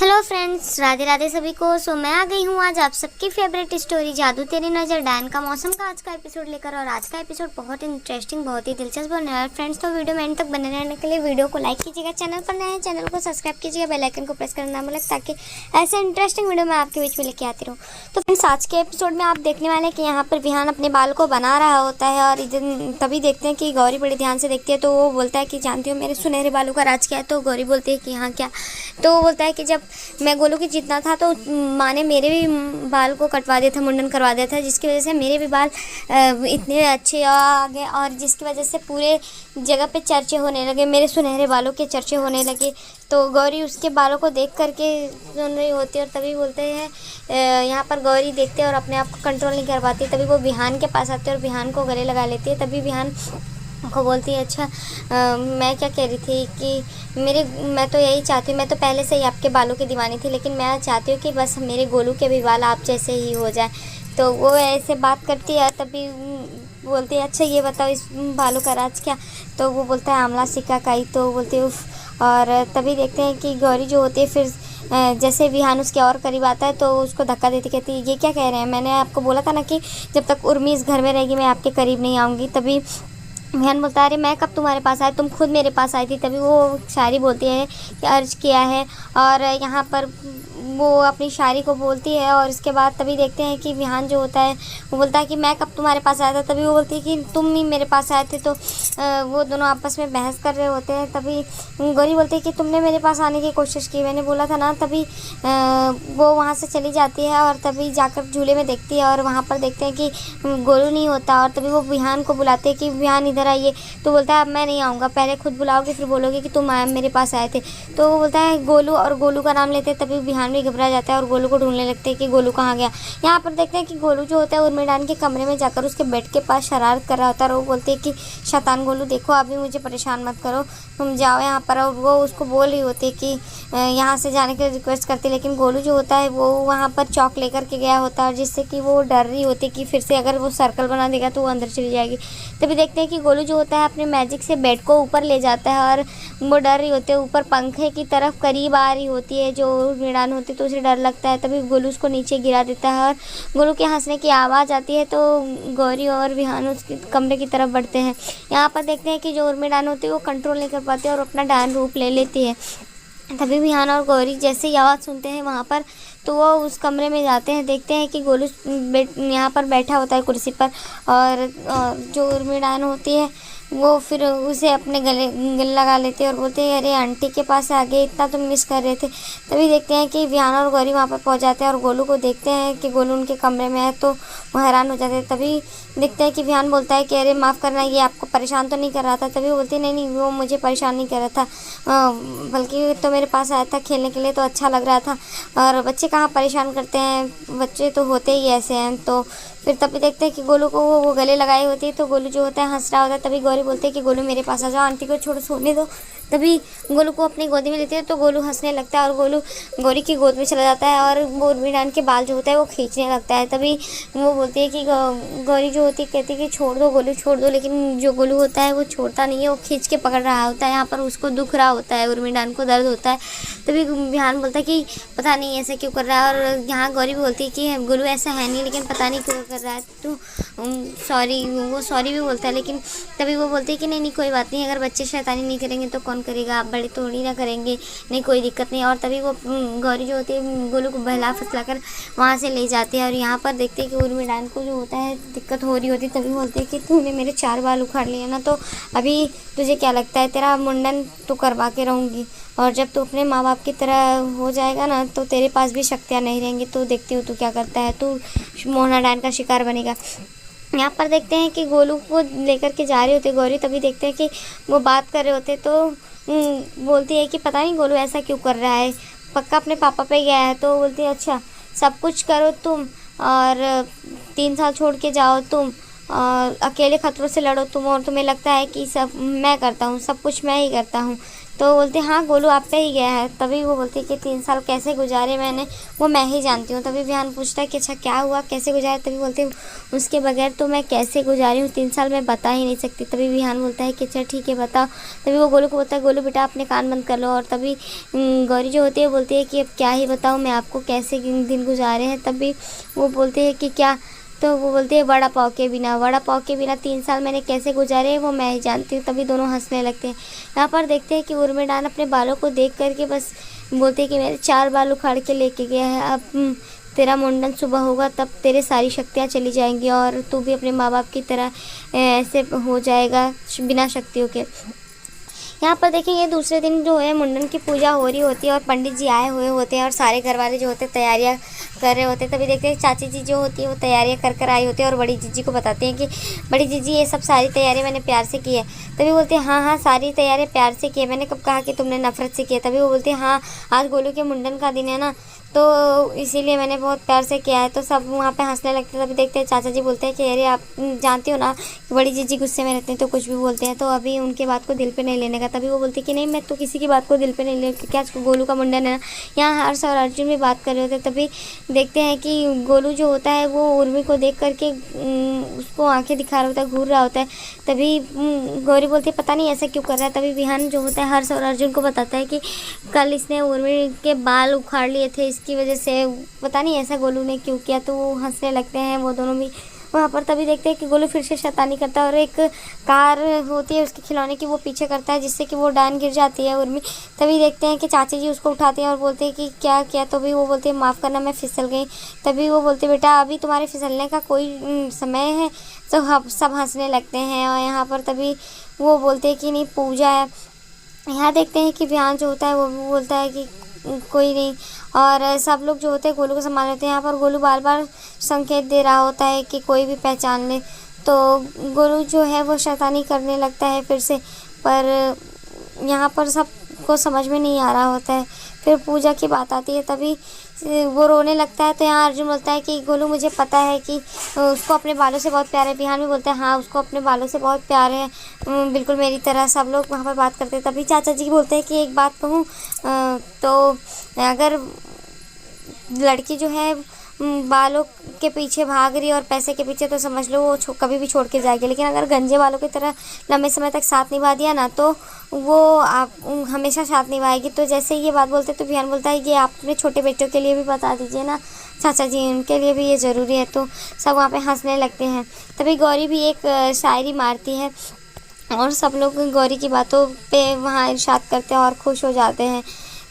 Hello friends, Radhe Radhe सभी को। मैं आ गई हूँ आज आप सबकी फेवरेट स्टोरी जादू तेरी नज़र डायन का मौसम का आज का एपिसोड लेकर। और आज का एपिसोड बहुत इंटरेस्टिंग, बहुत ही दिलचस्प होने वाला है फ्रेंड्स। तो वीडियो में एंड तक बने रहने के लिए वीडियो को लाइक कीजिएगा, चैनल पर नए हैं चैनल को सब्सक्राइब कीजिएगा, बेल आइकन को प्रेस करना ना भूलें ताकि ऐसे इंटरेस्टिंग वीडियो मैं आपके बीच में लेके आती रहूँ। तो फ्रेंड्स, आज के एपिसोड में आप देखने वाले हैं कि यहाँ पर विहान अपने बाल को बना रहा होता है और तभी देखते हैं कि गौरी बड़े ध्यान से देखती है। तो वो बोलता है कि जानती हो मेरे सुनहरे बालों का राज क्या है? तो गौरी बोलती है कि हाँ क्या? तो वो बोलता है कि जब मैं गोलू की जितना था तो माँ ने मेरे भी बाल को कटवा दिया था, मुंडन करवा दिया था, जिसकी वजह से मेरे भी बाल इतने अच्छे आ गए और जिसकी वजह से पूरे जगह पे चर्चे होने लगे, मेरे सुनहरे बालों के चर्चे होने लगे। तो गौरी उसके बालों को देख करके सुन रही होती है और तभी बोलते हैं यहाँ पर गौरी देखते हैं और अपने आप को कंट्रोल नहीं कर पाती। तभी वो विहान के पास आते हैं और विहान को गले लगा लेती है। तभी विहान को बोलती है अच्छा मैं क्या कह रही थी कि मैं तो यही चाहती हूँ, मैं तो पहले से ही आपके बालों की दीवानी थी, लेकिन मैं चाहती हूँ कि बस मेरे गोलू के भी बाल आप जैसे ही हो जाए। तो वो ऐसे बात करती है। तभी बोलती है अच्छा ये बताओ इस बालों का राज क्या? तो वो बोलता है आंवला सिकाकाई। तो बोलती है उफ। और तभी देखते हैं कि गौरी जो होती है फिर जैसे विहान उसके और करीब आता है तो उसको धक्का देती कहती है ये क्या कह रहे हैं? मैंने आपको बोला था ना कि जब तक उर्मी इस घर में रहेगी मैं आपके करीब नहीं आऊँगी। तभी विहान बोलता है अरे मैं कब तुम्हारे पास आया, तुम खुद मेरे पास आई थी। तभी वो शायरी बोलती है कि अर्ज किया है और यहाँ पर वो अपनी शायरी को बोलती है। और इसके बाद तभी देखते हैं कि विहान जो होता है वो बोलता है कि मैं कब तुम्हारे पास आया था। तभी वो बोलती है कि तुम ही मेरे पास आए थे। तो वो दोनों आपस में बहस कर रहे होते हैं। तभी गौरी बोलती है कि तुमने मेरे पास आने की कोशिश की, मैंने बोला था ना। तभी वो वहाँ से चली जाती है और तभी जाकर झूले में देखती है और वहाँ पर देखते हैं कि गोलू नहीं होता। और तभी वो विहान को बुलाते हैं कि विहान इधर आइए। तो बोलता है अब मैं नहीं आऊँगा, पहले खुद बुलाओगे फिर बोलोगे कि तुम मेरे पास आए थे। तो वो बोलता है गोलू और गोलू का नाम लेते हैं। तभी विहान भी घबरा जाता है और गोलू को ढूंढने लगते हैं कि गोलू कहाँ गया। यहाँ पर देखते हैं कि गोलू जो होता है उर्मिलान के कमरे में जाकर उसके बेड के पास शरारत कर रहा होता है और वो बोलते हैं कि शैतान गोलू देखो अभी मुझे परेशान मत करो, तुम जाओ यहाँ पर। और वो उसको बोल रही होती है कि यहाँ से जाने के रिक्वेस्ट करती है, लेकिन गोलू जो होता है वो वहाँ पर चौक लेकर के गया होता है जिससे कि वो डर रही होती है कि फिर से अगर वो सर्कल बना देगा तो वो अंदर चली जाएगी। तभी देखते हैं कि गोलू जो होता है अपने मैजिक से बेड को ऊपर ले जाता है और वो डर रही होती है, ऊपर पंखे की तरफ करीब आ रही होती है जो उर्मिलान होती है तो उसे डर लगता है। तभी गोलू उसको नीचे गिरा देता है और गोलू के हंसने की आवाज़ आती है। तो गौरी और विहान उसके कमरे की तरफ बढ़ते हैं। यहाँ पर देखते हैं कि जो उर्मिलान होती है वो कंट्रोल नहीं कर पाती और अपना डायन रूप ले लेती है। तभी विहान और गौरी जैसे ही आवाज़ सुनते हैं वहाँ पर तो वो उस कमरे में जाते हैं। देखते हैं कि गोलू यहाँ पर बैठा होता है कुर्सी पर और जो उर्मिलान होती है वो फिर उसे अपने गले लगा लेते हैं और बोलते हैं अरे आंटी के पास आ गए, इतना तुम मिस कर रहे थे। तभी देखते हैं कि विहान और गौरी वहाँ पर पहुँच जाते हैं और गोलू को देखते हैं कि गोलू उनके कमरे में है तो वो हैरान हो जाते हैं। तभी देखते हैं कि विहान बोलता है कि अरे माफ़ करना, ये आपको परेशान तो नहीं कर रहा था? तभी वो बोलती है नहीं वो मुझे परेशान नहीं कर रहा था, बल्कि तो मेरे पास आया था खेलने के लिए तो अच्छा लग रहा था। और बच्चे कहाँ परेशान करते हैं, बच्चे तो होते ही ऐसे हैं। तो फिर तभी देखते हैं कि गोलू को वो गले लगाई होती है तो गोलू जो होता है हंस रहा होता है। तभी गौरी बोलते हैं कि गोलू मेरे पास आ जाओ, आंटी को छोड़ो, सोने दो। तभी गोलू को अपनी गोदी में लेते हैं तो गोलू हंसने लगता है और गोलू गौरी की गोद में चला जाता है और वो उर्मिलान के बाल जो होता है वो खींचने लगता है। तभी वो बोलती है कि गौरी जो होती है कहती है कि छोड़ दो गोलू छोड़ दो, लेकिन जो गोलू होता है वो छोड़ता नहीं है, वो खींच के पकड़ रहा होता है। यहाँ पर उसको दुख रहा होता है, उर्मिलान को दर्द होता है। तभी विहान बोलता है कि पता नहीं ऐसा क्यों कर रहा है। और यहाँ गौरी भी बोलती है कि गोलू ऐसा है नहीं लेकिन पता नहीं क्यों कर रहा है, तो सॉरी। वो सॉरी भी बोलता है लेकिन तभी वो बोलते हैं कि नहीं कोई बात नहीं, अगर बच्चे शैतानी नहीं करेंगे तो कौन करेगा, आप बड़े थोड़ी ना करेंगे, नहीं कोई दिक्कत नहीं। और तभी वो गौरी जो होती है गोलू को बहला फुसला कर वहाँ से ले जाती है। और यहाँ पर देखते हैं कि उर्मिलान को जो होता है दिक्कत हो रही होती है। तभी बोलते हैं कि तूने मेरे 4 बाल उखाड़ लिए ना, तो अभी तुझे क्या लगता है तेरा मुंडन तो करवा के रहूँगी और जब तू अपने माँ बाप की तरह हो जाएगा ना तो तेरे पास भी शक्तियाँ नहीं रहेंगी। तो देखती हूँ तू क्या करता है, तू मोहना डायन का शिकार बनेगा। यहाँ पर देखते हैं कि गोलू को लेकर के जा रही होती है गौरी। तभी देखते हैं कि वो बात कर रहे होते तो बोलती है कि पता नहीं गोलू ऐसा क्यों कर रहा है, पक्का अपने पापा पे गया है। तो बोलती है अच्छा सब कुछ करो तुम और 3 साल छोड़ के जाओ तुम और अकेले खतरों से लड़ो तुम, और तुम्हें लगता है कि सब मैं करता हूँ, सब कुछ मैं ही करता हूँ। तो बोलते हाँ गोलू आप पे ही गया है। तभी वो बोलती है कि 3 साल कैसे गुजारे मैंने वो मैं ही जानती हूँ। तभी विहान पूछता है कि अच्छा क्या हुआ, कैसे गुजारे। तभी बोलते उसके बगैर तो मैं कैसे गुजारी हूँ 3 साल, मैं बता ही नहीं सकती। तभी विहान बोलता है कि अच्छा ठीक है बताओ। तभी वो गोलू को बोलता है गोलू बेटा अपने कान बंद कर लो। और तभी गौरी जो होती है बोलती है कि अब क्या ही बताऊँ मैं आपको कैसे दिन गुजारे हैं। तभी वो बोलते हैं कि क्या, तो वो बोलती है वड़ा पाव के बिना 3 साल मैंने कैसे गुजारे वो मैं ही जानती हूँ। तभी दोनों हंसने लगते हैं। यहाँ पर देखते हैं कि उर्मिडान अपने बालों को देख करके बस बोलते हैं कि मेरे 4 बाल उखाड़ के लेके गया है, अब तेरा मुंडन सुबह होगा तब तेरे सारी शक्तियाँ चली जाएंगी और तू भी अपने माँ बाप की तरह ऐसे हो जाएगा बिना शक्तियों के। यहाँ पर देखेंगे दूसरे दिन जो है मुंडन की पूजा हो रही होती है और पंडित जी आए हुए होते हैं और सारे घर वाले जो होते हैं तैयारियाँ कर रहे होते हैं। तभी देखते हैं चाची जी जो होती है वो तैयारियाँ कर आई होती है और बड़ी जीजी को बताते हैं कि बड़ी जीजी ये सब सारी तैयारियाँ मैंने प्यार से की है। तभी बोलते हैं हाँ सारी तैयारियाँ प्यार से की है, मैंने कब कहा कि तुमने नफरत से की है। तभी वो बोलते हैं हाँ आज गोलू के मुंडन का दिन है ना, तो इसीलिए मैंने बहुत प्यार से किया है। तो सब वहाँ पे हंसने लगते हैं। तभी देखते हैं चाचा जी बोलते हैं कि अरे आप जानती हो ना कि बड़ी जीजी गुस्से में रहते हैं तो कुछ भी बोलते हैं, तो अभी उनके बात को दिल पे नहीं लेने का। तभी वो बोलती है कि नहीं मैं तो किसी की बात को दिल पे नहीं ले, क्योंकि आज गोलू का मुंडन है ना। यहाँ हर्ष और अर्जुन भी बात कर रहे होते हैं। तभी देखते हैं कि गोलू जो होता है वो उर्मी को देख करके उसको आंखें दिखा रहा होता है, घूर रहा होता है। तभी गौरी बोलती है पता नहीं ऐसा क्यों कर रहा है। तभी विहान जो होता है हर्ष और अर्जुन को बताता है कि कल इसने उर्मी के बाल उखाड़ लिए थे, इसकी वजह से पता नहीं ऐसा गोलू ने क्यों किया। तो वो हंसने लगते हैं वो दोनों भी वहाँ पर। तभी देखते हैं कि गोलू फिर से शैतानी करता है और एक कार होती है उसके खिलौने की वो पीछे करता है जिससे कि वो डान गिर जाती है उर्मी। तभी देखते हैं कि चाची जी उसको उठाते हैं और बोलते हैं कि क्या किया। तो भी वो बोलते हैं माफ़ करना मैं फिसल गई। तभी वो बोलते बेटा अभी तुम्हारे फिसलने का कोई समय है। तो सब हंसने लगते हैं। और यहाँ पर तभी वो बोलते हैं कि नहीं पूजा है। यहाँ देखते हैं कि विहान जो होता है वो भी बोलता है कि कोई नहीं, और सब लोग जो होते हैं गोलू को संभाल लेते हैं। यहाँ पर गोलू बार बार संकेत दे रहा होता है कि कोई भी पहचान ले, तो गोलू जो है वो शैतानी करने लगता है फिर से। पर यहाँ पर सबको समझ में नहीं आ रहा होता है। फिर पूजा की बात आती है तभी वो रोने लगता है। तो यहाँ अर्जुन बोलता है कि गोलू मुझे पता है कि उसको अपने बालों से बहुत प्यार है। विहान भी बोलता है हाँ उसको अपने बालों से बहुत प्यार है, बिल्कुल मेरी तरह। सब लोग वहाँ पर बात करते हैं। तभी चाचा जी बोलते हैं कि एक बात कहूँ, तो अगर लड़की जो है बालों के पीछे भाग रही है और पैसे के पीछे, तो समझ लो वो कभी भी छोड़ के जाएगी। लेकिन अगर गंजे बालों की तरह लंबे समय तक साथ निभा दिया ना तो वो आप हमेशा साथ निभाएगी। तो जैसे ये बात बोलते तो विहान बोलता है ये आप अपने छोटे बेटों के लिए भी बता दीजिए ना चाचा जी, उनके लिए भी ये ज़रूरी है। तो सब वहाँ पे हंसने लगते हैं। तभी गौरी भी एक शायरी मारती है और सब लोग गौरी की बातों पे वहाँ इरशाद करते हैं और खुश हो जाते हैं।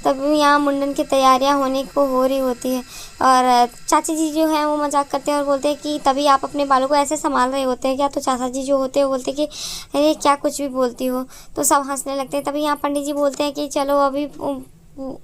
तब यहाँ मुंडन की तैयारियाँ होने को हो रही होती है और चाची जी जो हैं वो मजाक करते हैं और बोलते हैं कि तभी आप अपने बालों को ऐसे संभाल रहे होते हैं क्या। तो चाचा जी जो होते हैं वो बोलते हैं कि अरे क्या कुछ भी बोलती हो। तो सब हंसने लगते हैं। तभी यहाँ पंडित जी बोलते हैं कि चलो अभी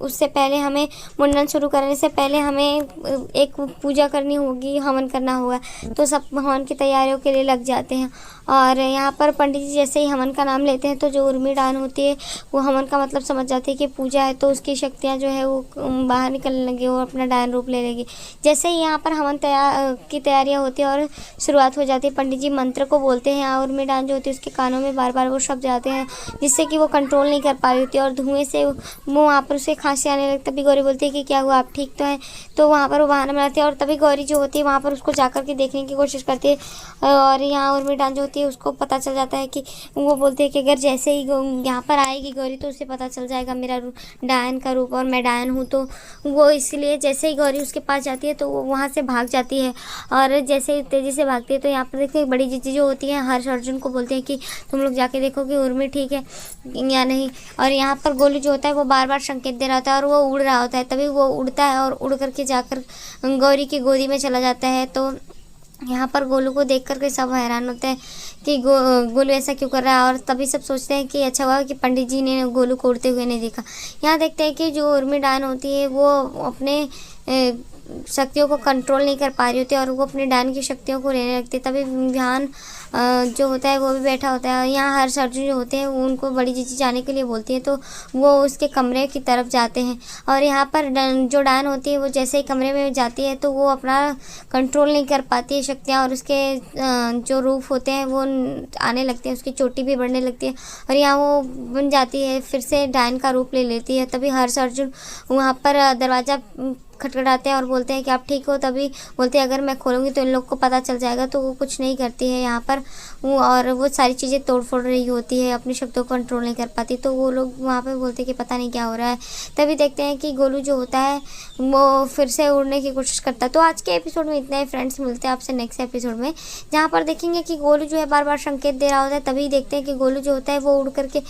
उससे पहले हमें मुंडन शुरू करने से पहले हमें एक पूजा करनी होगी, हवन करना होगा। तो सब हवन की तैयारियों के लिए लग जाते हैं। और यहाँ पर पंडित जी जैसे ही हवन का नाम लेते हैं तो जो उर्मिडान होती है वो हवन का मतलब समझ जाती है कि पूजा है, तो उसकी शक्तियाँ जो है वो बाहर निकलने लगी और अपना डायन रूप ले लेगी। जैसे ही यहाँ पर हवन की तैयारियाँ होती है और शुरुआत हो जाती है, पंडित जी मंत्र को बोलते हैं और उर्मिडान जो होती है उसके कानों में बार बार वो शब्द जाते हैं जिससे कि वो कंट्रोल नहीं कर पा रही होती है और धुएँ से वो वहाँ पर उसे खांसी आने लगती। तभी गौरी बोलती है कि क्या हुआ, आप ठीक तो हैं। तो वहाँ पर वो बहाना बनाती है और तभी गौरी जो होती है वहाँ पर उसको जाकर के देखने की कोशिश करती है। और यहाँ उर्मिडान जो होती है उसको पता चल जाता है कि वो बोलते हैं कि अगर जैसे ही यहाँ पर आएगी गौरी तो उसे पता चल जाएगा मेरा डायन का रूप और मैं डायन हूँ। तो वो इसलिए जैसे ही गौरी उसके पास जाती है तो वो वहाँ से भाग जाती है। और जैसे ही तेज़ी से भागती है तो यहाँ पर देखते हैं बड़ी जीजी जो होती है हर्ष अर्जुन को बोलते हैं कि तुम लोग जाके देखो कि उर्मी ठीक है या नहीं। और यहाँ पर गोलू जो होता है वो बार बार संकेत दे रहा होता है और वो उड़ रहा होता है। तभी वो उड़ता है और उड़ करके जाकर गौरी की गोदी में चला जाता है। तो यहाँ पर गोलू को देख करके सब हैरान होते हैं कि गोलू ऐसा क्यों कर रहा है। और तभी सब सोचते हैं कि अच्छा हुआ कि पंडित जी ने गोलू को उड़ते हुए नहीं देखा। यहाँ देखते हैं कि जो उर्मी डायन होती है वो अपने शक्तियों को कंट्रोल नहीं कर पा रही होती और वो अपने डैन की शक्तियों को लेने लगती है। तभी विहान जो होता है वो भी बैठा होता है। यहाँ हर्ष अर्जुन जो होते हैं वो उनको बड़ी जीजी जाने के लिए बोलती है, तो वो उसके कमरे की तरफ जाते हैं। और यहाँ पर जो डैन होती है वो जैसे ही कमरे में जाती है तो वो अपना कंट्रोल नहीं कर पाती है शक्तियाँ, और उसके जो रूप होते हैं वो आने लगते हैं, उसकी चोटी भी बढ़ने लगती है और यहाँ वो बन जाती है, फिर से डैन का रूप ले लेती है। तभी हर्ष अर्जुन वहाँ पर दरवाज़ा खटखटाते हैं और बोलते हैं कि आप ठीक हो। तभी बोलते हैं अगर मैं खोलूँगी तो इन लोग को पता चल जाएगा, तो वो कुछ नहीं करती है यहाँ पर और वो सारी चीज़ें तोड़ फोड़ रही होती है, अपनी शक्तियों को कंट्रोल नहीं कर पाती। तो वो लोग वहाँ पे बोलते हैं कि पता नहीं क्या हो रहा है। तभी देखते हैं कि गोलू जो होता है वो फिर से उड़ने की कोशिश करता है। तो आज के एपिसोड में इतना ही फ्रेंड्स, मिलते हैं आपसे नेक्स्ट एपिसोड में, जहाँ पर देखेंगे कि गोलू जो है बार बार संकेत दे रहा होता है। तभी देखते हैं कि गोलू जो होता है वो उड़ करके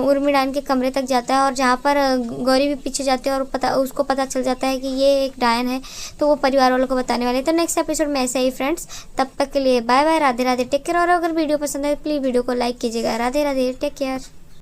उर्मिडान के कमरे तक जाता है और जहाँ पर गौरी भी पीछे जाती है और उसको पता चल जाता है कि ये एक डायन है, तो वो परिवार वालों को बताने वाले हैं। तो नेक्स्ट एपिसोड में ऐसा ही फ्रेंड्स, तब तक के लिए bye bye, Radhe Radhe, take care. और अगर वीडियो पसंद है प्लीज़ वीडियो को लाइक कीजिएगा। Radhe Radhe, take care.